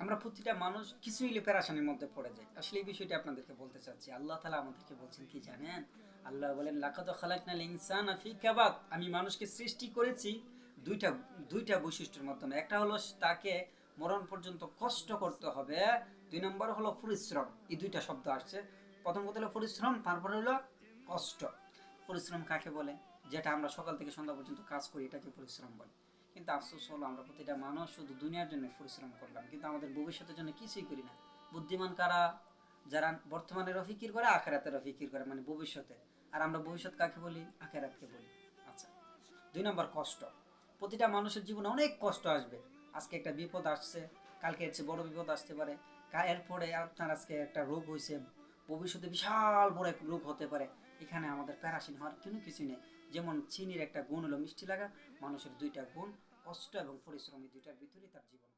আমরা প্রতিটা মানুষ কিছু হইলে পেরেশানির মধ্যে পড়ে যায়। আসলে এই বিষয়টা আপনাদেরকে বলতে চাচ্ছি। আল্লাহ তাআলা আমাদেরকে বলছেন কি জানেন? আল্লাহ বলেন লাকাদ খালাকনাল ইনসানা ফি কাবাদ। আমি মানুষকে সৃষ্টি করেছি দুইটা দুইটা বৈশিষ্ট্যের মাধ্যমে। একটা হলো তাকে মরণ পর্যন্ত কষ্ট করতে হবে। দুই নম্বর হলো পরিশ্রম। এই দুইটা শব্দ আসছে। প্রথম কথা হলো পরিশ্রম, তারপরে হলো কষ্ট। পরিশ্রম কাকে বলে? যেটা আমরা সকাল থেকে সন্ধ্যা পর্যন্ত কাজ করি, এটাকে পরিশ্রম বলে। কিন্তু আফসোস হলো আমরা প্রতিটা মানুষ শুধু দুনিয়ার জন্য পরিশ্রম করলাম, কিন্তু আমাদের ভবিষ্যতের জন্য কিছুই করি না। বুদ্ধিমান কারা? যারা বর্তমানেরও ফিকির করে, আখেরাতেরও ফিকির করে, মানে ভবিষ্যতে। আর আমরা ভবিষ্যৎ কাকে বলি? আখেরাতকে বলি। আচ্ছা, দুই নম্বর কষ্ট। প্রতিটা মানুষের জীবনে অনেক কষ্ট আসবে। আজকে একটা বিপদ আসছে, কালকে এর চেয়ে বড় বিপদ আসতে পারে। এরপরে আপনার আজকে একটা রোগ হয়েছে, ভবিষ্যতে বিশাল বড় এক রোগ হতে পারে। এখানে আমাদের প্যারাসিন হওয়ার কোনো কিছুই নেই। যেমন চিনির একটা গুণ হলো মিষ্টি লাগা, মানুষের দুইটা গুণ, কষ্ট এবং পরিশ্রম, এই দুইটার ভিতরেই তার জীবন।